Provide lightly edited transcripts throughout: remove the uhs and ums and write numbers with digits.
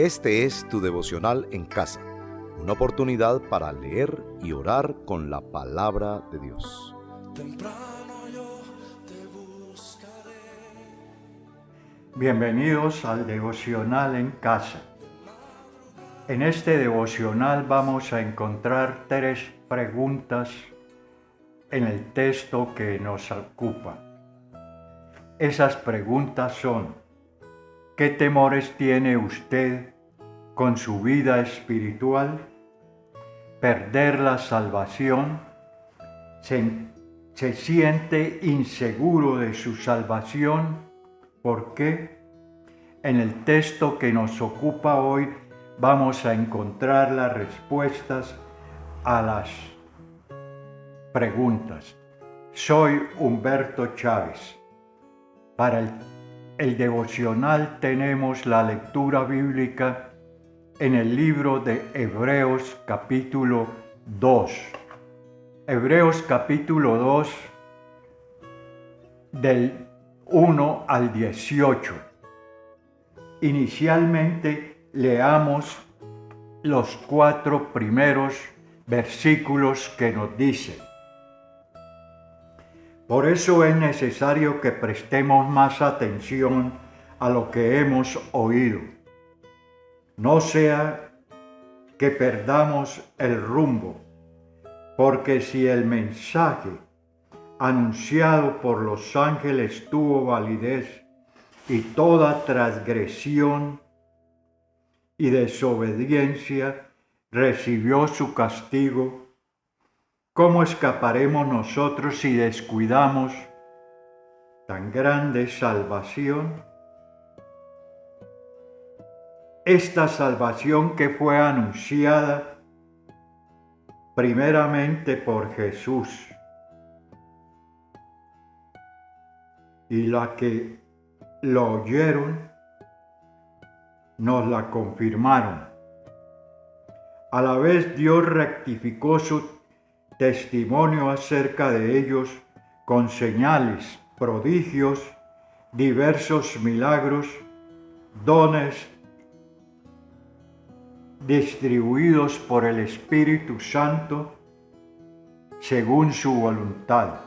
Este es tu devocional en casa, una oportunidad para leer y orar con la palabra de Dios. Temprano yo te buscaré. Bienvenidos al devocional en casa. En este devocional vamos a encontrar 3 preguntas en el texto que nos ocupa. Esas preguntas son: ¿qué temores tiene usted con su vida espiritual? ¿Perder la salvación? ¿Se siente inseguro de su salvación? ¿Por qué? En el texto que nos ocupa hoy vamos a encontrar las respuestas a las preguntas. Soy Humberto Chávez. Para el devocional tenemos la lectura bíblica en el libro de Hebreos capítulo 2. Hebreos capítulo 2 del 1 al 18. Inicialmente leamos los 4 primeros versículos que nos dicen: por eso es necesario que prestemos más atención a lo que hemos oído. No sea que perdamos el rumbo, porque si el mensaje anunciado por los ángeles tuvo validez y toda transgresión y desobediencia recibió su castigo, ¿cómo escaparemos nosotros si descuidamos tan grande salvación? Esta salvación que fue anunciada primeramente por Jesús y la que lo oyeron nos la confirmaron. A la vez Dios rectificó su testimonio acerca de ellos con señales, prodigios, diversos milagros, dones distribuidos por el Espíritu Santo según su voluntad.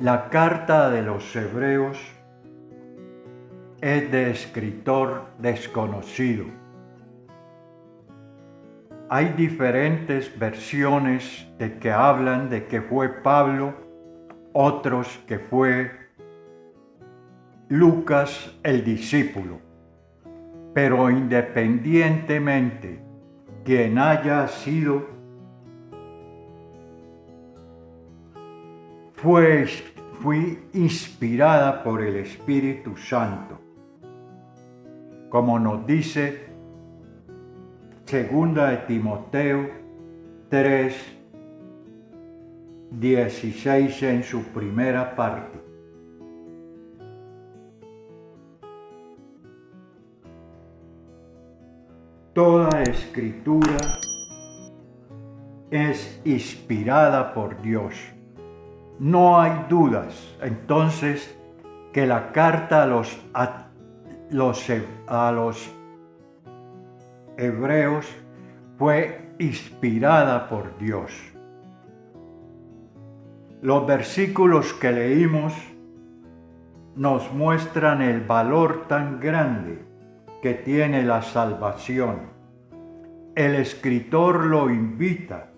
La carta de los Hebreos es de escritor desconocido. Hay diferentes versiones de que hablan de que fue Pablo, otros que fue Lucas el discípulo. Pero independientemente quien haya sido, fue inspirada por el Espíritu Santo. Como nos dice 2 de Timoteo 3:16 en su primera parte. Toda escritura es inspirada por Dios. No hay dudas, entonces, que la carta a los hebreos fue inspirada por Dios. Los versículos que leímos nos muestran el valor tan grande que tiene la salvación. El escritor lo invita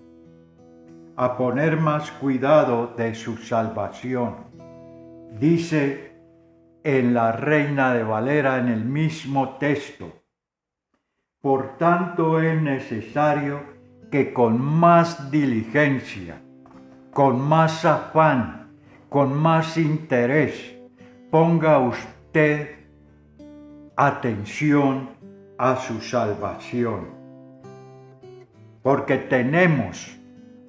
a poner más cuidado de su salvación. Dice en la Reina de Valera en el mismo texto: por tanto es necesario que con más diligencia, con más afán, con más interés, ponga usted atención a su salvación. Porque tenemos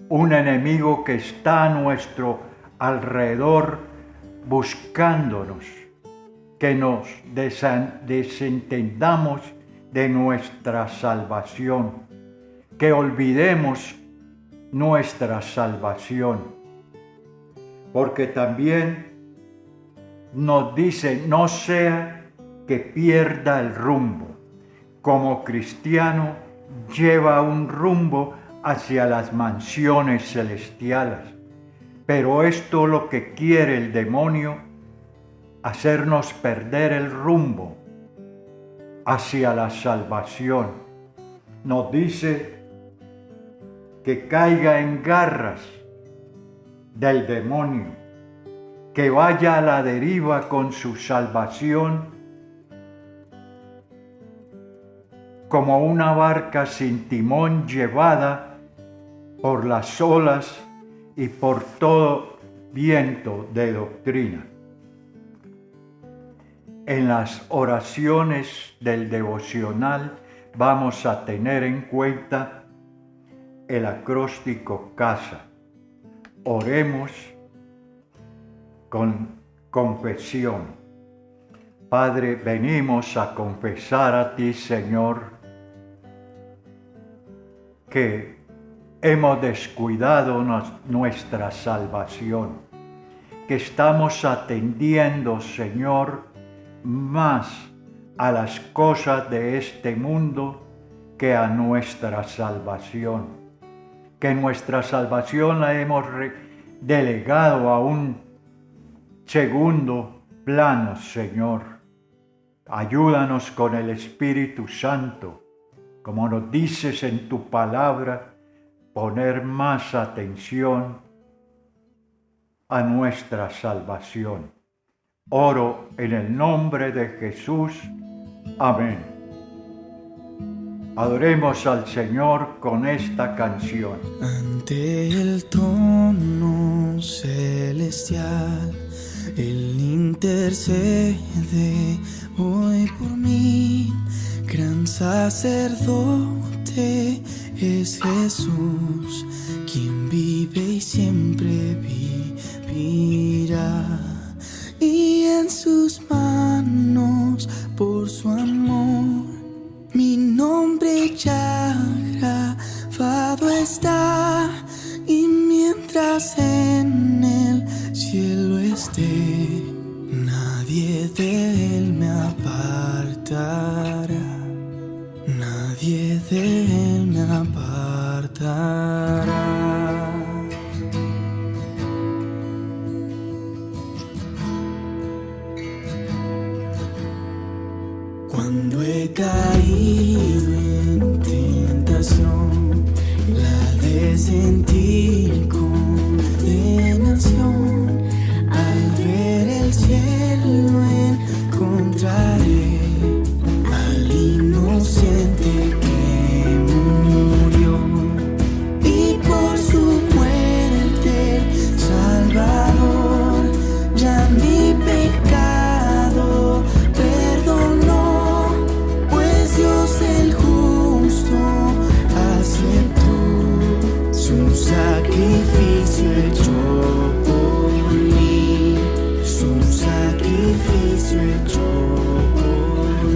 un enemigo que está a nuestro alrededor buscándonos, que nos desentendamos de nuestra salvación, que olvidemos nuestra salvación. Porque también nos dice: no sea que pierda el rumbo. Como cristiano lleva un rumbo hacia las mansiones celestiales. Pero esto es lo que quiere el demonio, hacernos perder el rumbo hacia la salvación. Nos dice que caiga en garras del demonio, que vaya a la deriva con su salvación como una barca sin timón llevada por las olas y por todo viento de doctrina. En las oraciones del devocional vamos a tener en cuenta el acróstico casa. Oremos con confesión. Padre, venimos a confesar a ti, Señor, que hemos descuidado nuestra salvación, que estamos atendiendo, Señor, más a las cosas de este mundo que a nuestra salvación, que nuestra salvación la hemos delegado a un segundo plano, Señor. Ayúdanos con el Espíritu Santo, como nos dices en tu palabra, poner más atención a nuestra salvación. Oro en el nombre de Jesús. Amén. Adoremos al Señor con esta canción. Ante el trono celestial, Él intercede hoy por mí. Gran sacerdote es Jesús, quien vive y siempre vivirá. Y en sus manos, por su amor, mi nombre ya grabado está. Y mientras en el cielo esté, nadie de él me apartará. Nadie de él me apartará. Cuando he caído en tentación, la de sentir condenación, al ver el cielo encontraré al inocente que murió, y por su muerte Salvador ya mi pecado perdonó, pues Dios el justo aceptó su sacrificio hecho por mí, su sacrificio hecho por mí.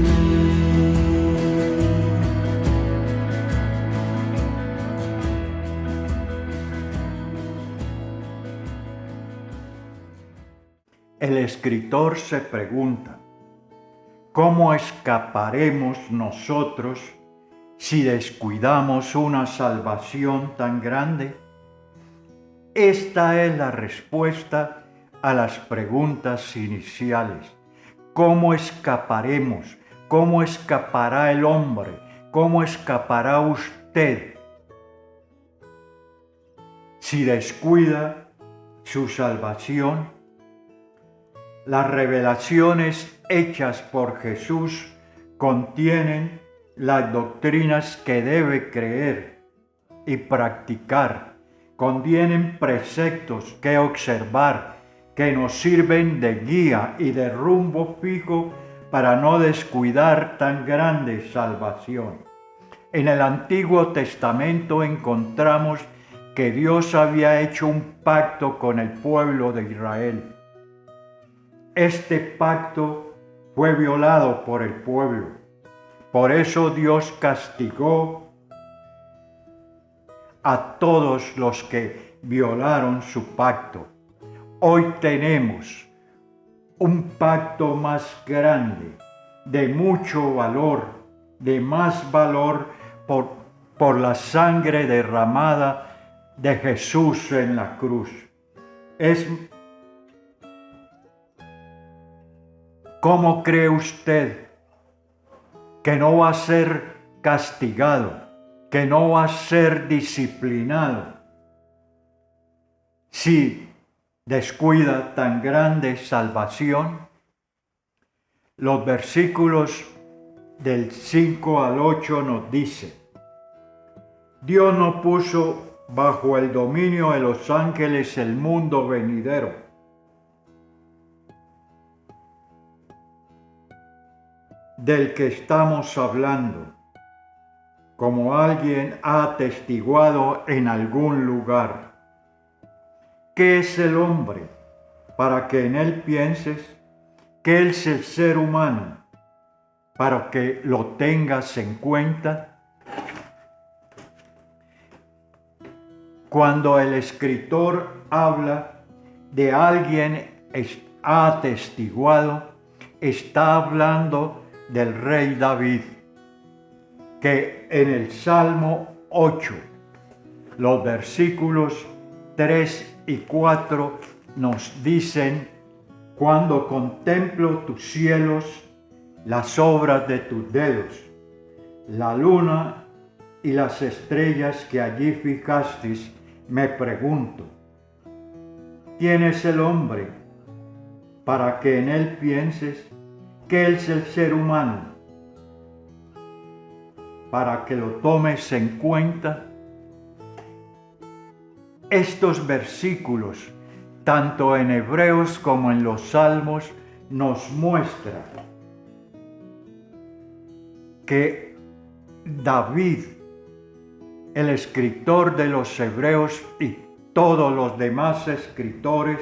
El escritor se pregunta, ¿cómo escaparemos nosotros si descuidamos una salvación tan grande? Esta es la respuesta a las preguntas iniciales. ¿Cómo escaparemos? ¿Cómo escapará el hombre? ¿Cómo escapará usted si descuida su salvación? Las revelaciones hechas por Jesús contienen las doctrinas que debe creer y practicar. Contienen preceptos que observar, que nos sirven de guía y de rumbo fijo para no descuidar tan grande salvación. En el Antiguo Testamento encontramos que Dios había hecho un pacto con el pueblo de Israel. Este pacto fue violado por el pueblo. Por eso Dios castigó a todos los que violaron su pacto. Hoy tenemos un pacto más grande, de mucho valor, de más valor por la sangre derramada de Jesús en la cruz. ¿Cómo cree usted que no va a ser castigado, que no va a ser disciplinado si descuida tan grande salvación? Los versículos del 5 al 8 nos dice: Dios no puso bajo el dominio de los ángeles el mundo venidero. Del que estamos hablando, como alguien ha atestiguado en algún lugar. ¿Qué es el hombre para que en él pienses? ¿Qué es el ser humano para que lo tengas en cuenta? Cuando el escritor habla de alguien ha atestiguado, está hablando del rey David, que en el Salmo 8, los versículos 3 y 4 nos dicen: cuando contemplo tus cielos, las obras de tus dedos, la luna y las estrellas que allí fijaste, me pregunto, ¿quién es el hombre para que en él pienses? ¿Qué es el ser humano para que lo tomes en cuenta? Estos versículos, tanto en Hebreos como en los Salmos, nos muestran que David, el escritor de los Hebreos, y todos los demás escritores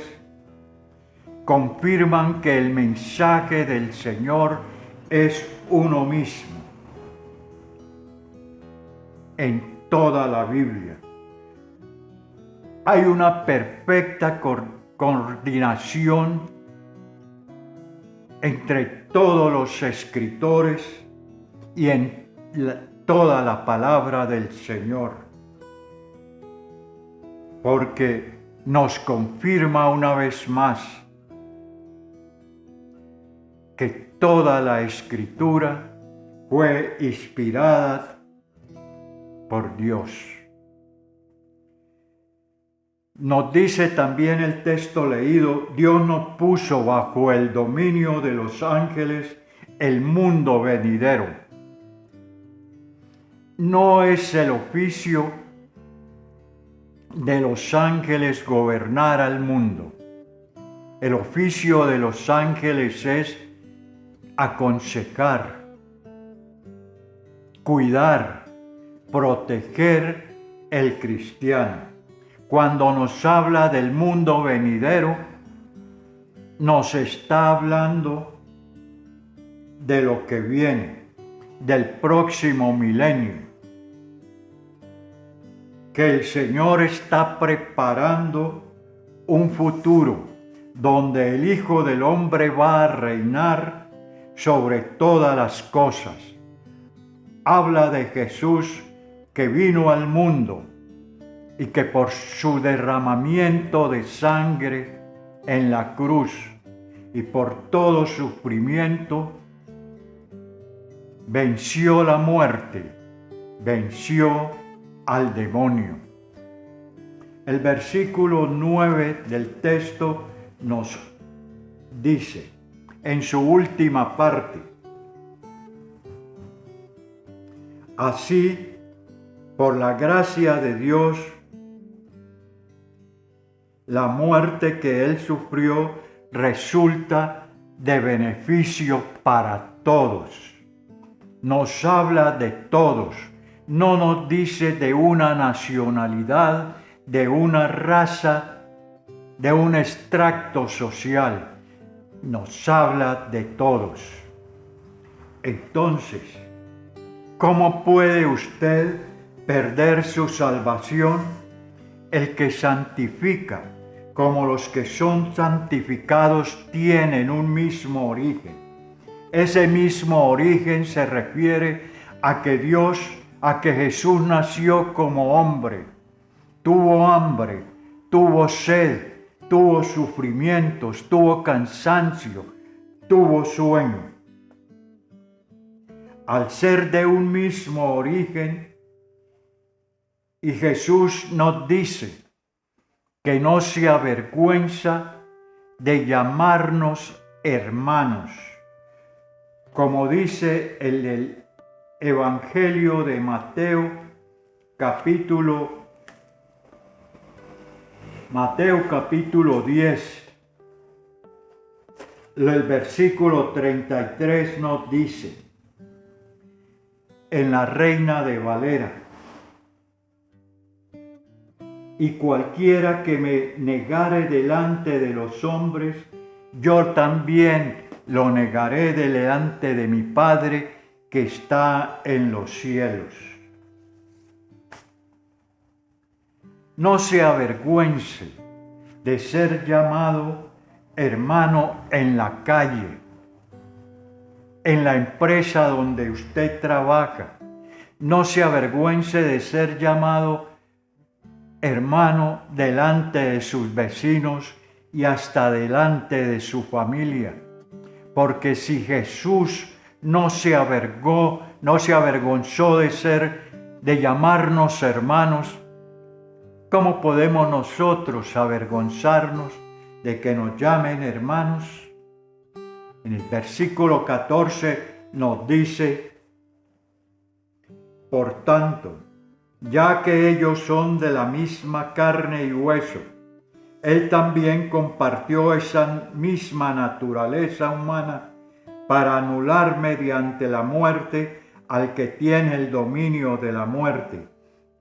confirman que el mensaje del Señor es uno mismo en toda la Biblia. Hay una perfecta coordinación entre todos los escritores y en toda la palabra del Señor, porque nos confirma una vez más que toda la Escritura fue inspirada por Dios. Nos dice también el texto leído: Dios no puso bajo el dominio de los ángeles el mundo venidero. No es el oficio de los ángeles gobernar al mundo. El oficio de los ángeles es aconsejar, cuidar, proteger el cristiano. Cuando nos habla del mundo venidero, nos está hablando de lo que viene, del próximo milenio, que el Señor está preparando un futuro donde el Hijo del Hombre va a reinar sobre todas las cosas. Habla de Jesús que vino al mundo y que por su derramamiento de sangre en la cruz y por todo sufrimiento venció la muerte, venció al demonio. El versículo 9 del texto nos dice, en su última parte: así, por la gracia de Dios, la muerte que Él sufrió resulta de beneficio para todos. Nos habla de todos, no nos dice de una nacionalidad, de una raza, de un extracto social. Nos habla de todos. Entonces, ¿cómo puede usted perder su salvación? El que santifica, como los que son santificados, tienen un mismo origen. Ese mismo origen se refiere a que Jesús nació como hombre, tuvo hambre, tuvo sed, tuvo sufrimientos, tuvo cansancio, tuvo sueño. Al ser de un mismo origen, y Jesús nos dice que no se avergüenza de llamarnos hermanos, como dice el Evangelio de Mateo capítulo 10, el versículo 33 nos dice, en la Reina de Valera: y cualquiera que me negare delante de los hombres, yo también lo negaré delante de mi Padre que está en los cielos. No se avergüence de ser llamado hermano en la calle, en la empresa donde usted trabaja. No se avergüence de ser llamado hermano delante de sus vecinos y hasta delante de su familia. Porque si Jesús no se avergonzó de llamarnos hermanos, ¿cómo podemos nosotros avergonzarnos de que nos llamen hermanos? En el versículo 14 nos dice: por tanto, ya que ellos son de la misma carne y hueso, Él también compartió esa misma naturaleza humana para anular mediante la muerte al que tiene el dominio de la muerte,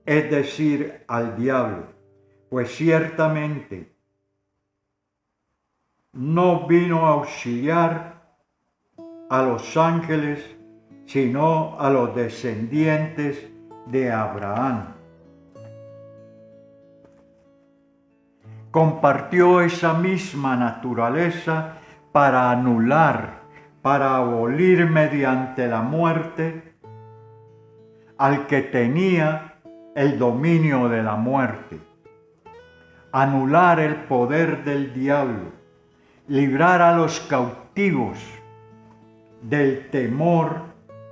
es decir, al diablo, pues ciertamente no vino a auxiliar a los ángeles, sino a los descendientes de Abraham. Compartió esa misma naturaleza para anular, para abolir mediante la muerte al que tenía el dominio de la muerte, anular el poder del diablo, librar a los cautivos del temor,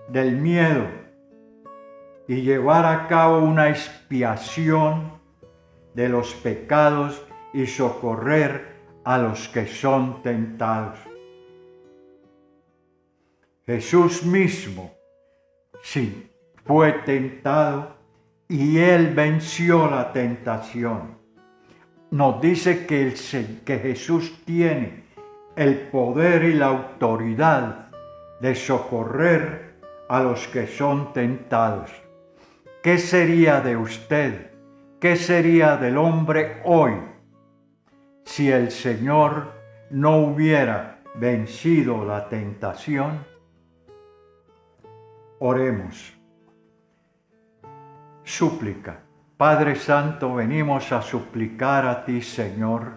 del miedo, y llevar a cabo una expiación de los pecados y socorrer a los que son tentados. Jesús mismo sí fue tentado y Él venció la tentación. Nos dice que Jesús tiene el poder y la autoridad de socorrer a los que son tentados. ¿Qué sería de usted? ¿Qué sería del hombre hoy si el Señor no hubiera vencido la tentación? Oremos. Súplica. Padre Santo, venimos a suplicar a ti, Señor,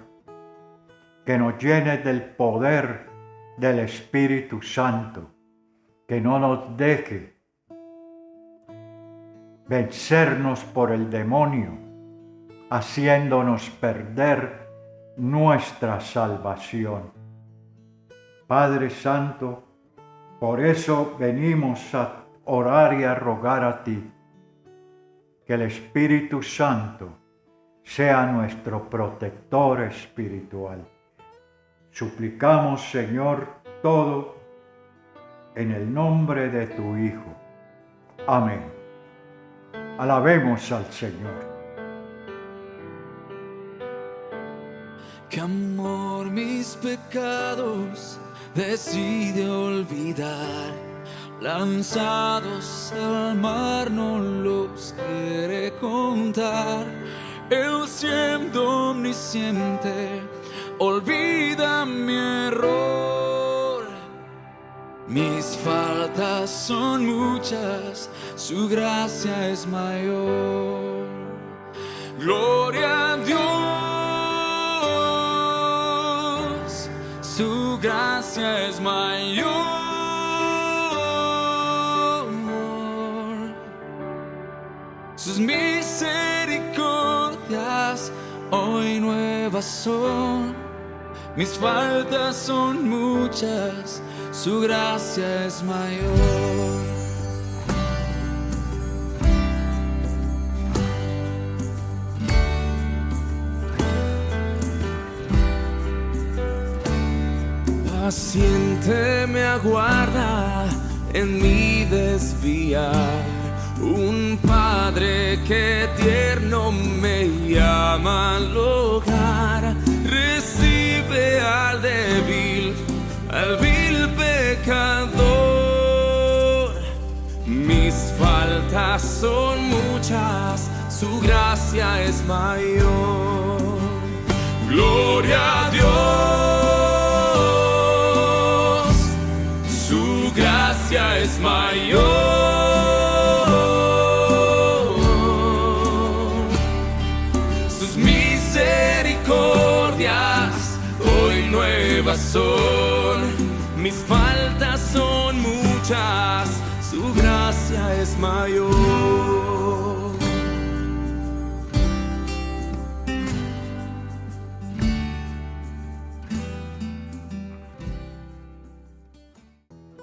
que nos llenes del poder del Espíritu Santo, que no nos deje vencernos por el demonio, haciéndonos perder nuestra salvación. Padre Santo, por eso venimos a orar y a rogar a ti, que el Espíritu Santo sea nuestro protector espiritual. Suplicamos, Señor, todo en el nombre de tu Hijo. Amén. Alabemos al Señor. Qué amor mis pecados decide olvidar, lanzados al mar no los quiere contar. Él siendo omnisciente olvida mi error. Mis faltas son muchas, su gracia es mayor. Gloria a Dios, su gracia es mayor. sus misericordias hoy nuevas son. Mis faltas son muchas, su gracia es mayor. Paciente me aguarda en mi desviar, un padre que tierno me llama al hogar. Recibe al vil pecador. Mis faltas son muchas, su gracia es mayor. Gloria a Dios, su gracia es mayor. Sus misericordias hoy nuevas son. Mis faltas son muchas, su gracia es mayor.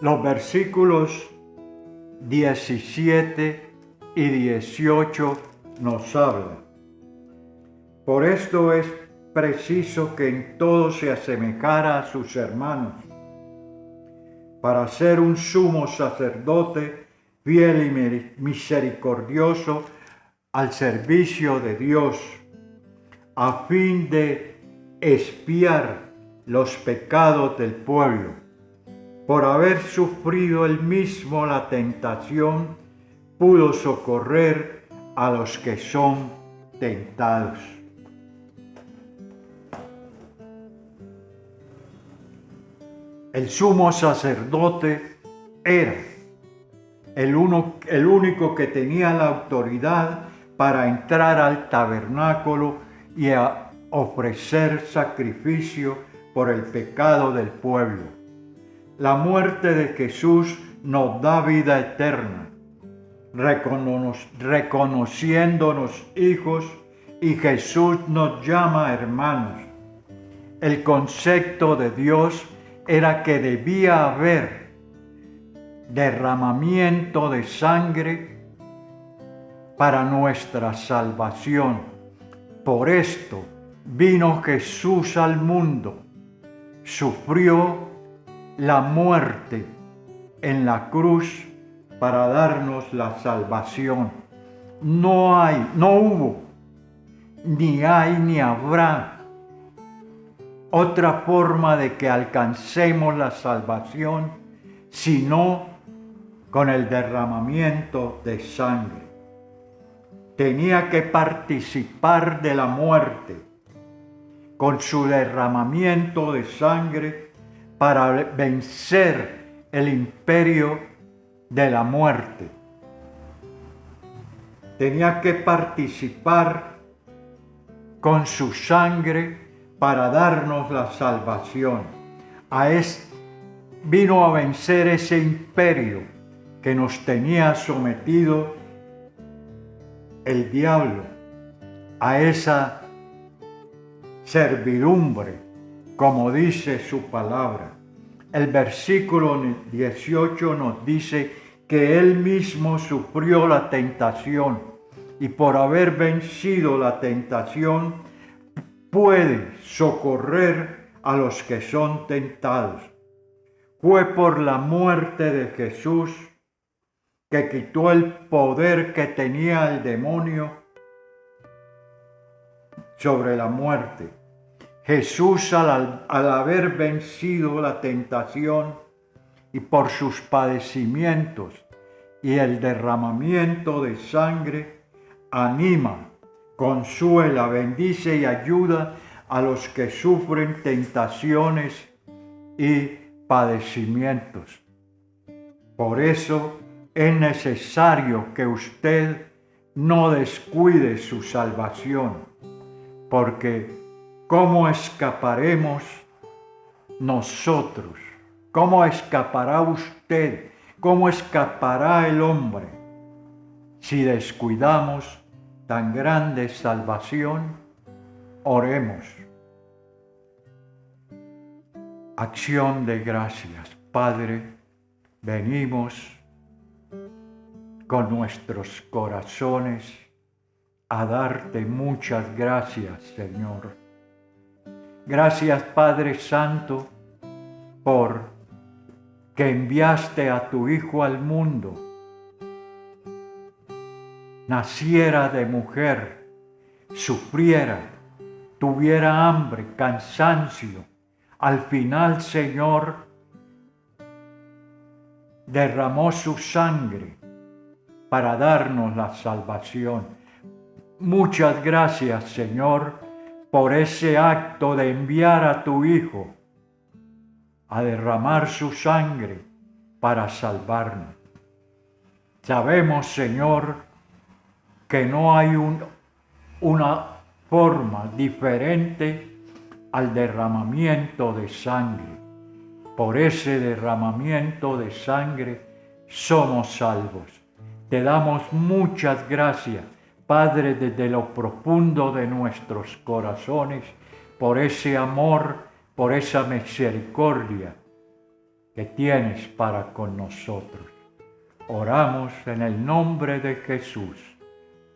Los versículos 17 y 18 nos hablan. Por esto es preciso que en todo se asemejara a sus hermanos, para ser un sumo sacerdote fiel y misericordioso al servicio de Dios, a fin de expiar los pecados del pueblo. Por haber sufrido él mismo la tentación, pudo socorrer a los que son tentados. El sumo sacerdote era el único que tenía la autoridad para entrar al tabernáculo y a ofrecer sacrificio por el pecado del pueblo. La muerte de Jesús nos da vida eterna, reconociéndonos hijos, y Jesús nos llama hermanos. El concepto de Dios era que debía haber derramamiento de sangre para nuestra salvación. Por esto vino Jesús al mundo, sufrió la muerte en la cruz para darnos la salvación. No hubo, ni hay, ni habrá otra forma de que alcancemos la salvación sino con el derramamiento de sangre. Tenía que participar de la muerte con su derramamiento de sangre para vencer el imperio de la muerte. Tenía que participar con su sangre para darnos la salvación. Vino a vencer ese imperio que nos tenía sometido el diablo, a esa servidumbre, como dice su palabra. El versículo 18 nos dice que Él mismo sufrió la tentación y por haber vencido la tentación puede socorrer a los que son tentados. Fue por la muerte de Jesús que quitó el poder que tenía el demonio sobre la muerte. Jesús, al haber vencido la tentación y por sus padecimientos y el derramamiento de sangre, anima, consuela, bendice y ayuda a los que sufren tentaciones y padecimientos. Por eso es necesario que usted no descuide su salvación, porque ¿cómo escaparemos nosotros? ¿Cómo escapará usted? ¿Cómo escapará el hombre si descuidamos tan grande salvación, oremos. Acción de gracias, Padre, venimos con nuestros corazones a darte muchas gracias, Señor. Gracias, Padre Santo, por que enviaste a tu Hijo al mundo, naciera de mujer, sufriera, tuviera hambre, cansancio. Al final, Señor, derramó su sangre para darnos la salvación. Muchas gracias, Señor, por ese acto de enviar a tu Hijo a derramar su sangre para salvarnos. Sabemos, Señor, que no hay una forma diferente al derramamiento de sangre. Por ese derramamiento de sangre somos salvos. Te damos muchas gracias, Padre, desde lo profundo de nuestros corazones, por ese amor, por esa misericordia que tienes para con nosotros. Oramos en el nombre de Jesús.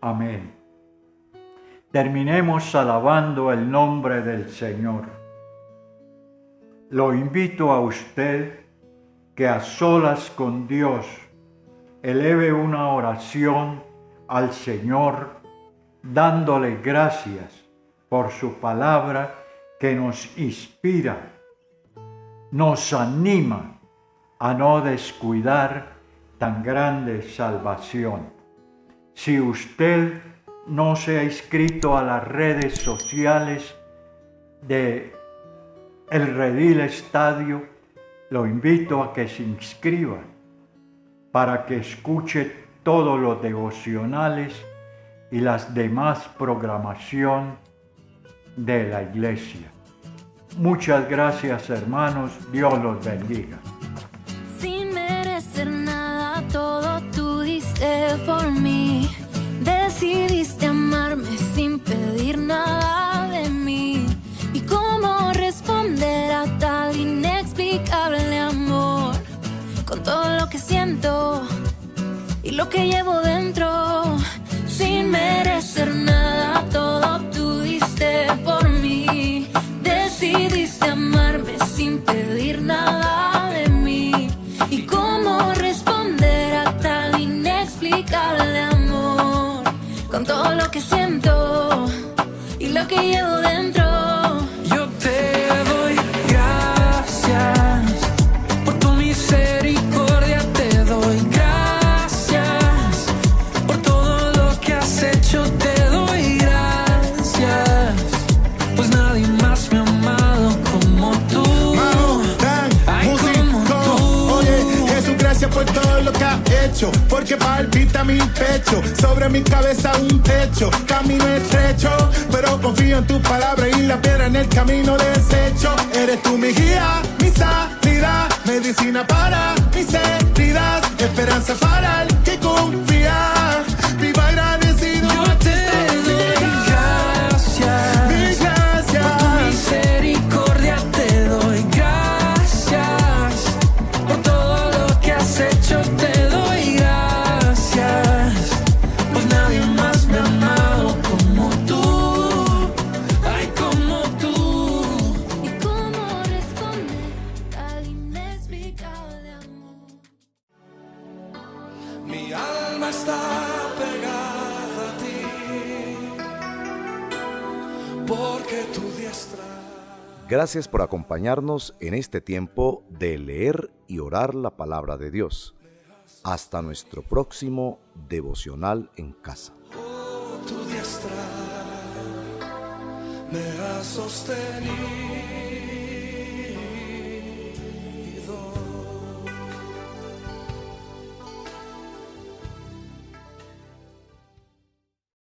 Amén. Terminemos alabando el nombre del Señor. Lo invito a usted que a solas con Dios eleve una oración al Señor, dándole gracias por su palabra que nos inspira, nos anima a no descuidar tan grande salvación. Si usted no se ha inscrito a las redes sociales de El Redil Estadio, lo invito a que se inscriba para que escuche todos los devocionales y las demás programación de la iglesia. Muchas gracias, hermanos. Dios los bendiga. Sin merecer nada, todo tú diste por mí. Decidiste amarme sin pedir nada de mí. ¿Y cómo responder a tal inexplicable amor? Con todo lo que siento y lo que llevo dentro. Sin merecer nada, todo tú diste por mí. Decidiste amarme sin pedir nada de mí. ¿Y cómo responder a tal inexplicable amor? Con todo lo que siento y lo que llevo dentro. Yo te doy gracias por tu misericordia, te doy gracias por todo lo que has hecho, te doy gracias, pues nadie más me ha amado como tú. Ay, como tú. Oye, Jesús, gracias por todo lo que has hecho, porque palpita mi pecho, sobre mi cabeza un techo, camino estrecho, pero confío en tu palabra y la piedra en el camino desecho. Eres tú mi guía, mi sanidad, medicina para mis heridas, esperanza para el que confía, viva agradecido. Yo te doy gracias por tu misericordia, te doy gracias por todo lo que has hecho, te doy gracias, pues nadie más me ha amado como tú, ay, como tú. ¿Y cómo responder al inexplicable amor? Mi alma está pegada a ti, porque tu diestra. Gracias por acompañarnos en este tiempo de leer y orar la palabra de Dios. Hasta nuestro próximo devocional en casa. Tu diestra me ha sostenido.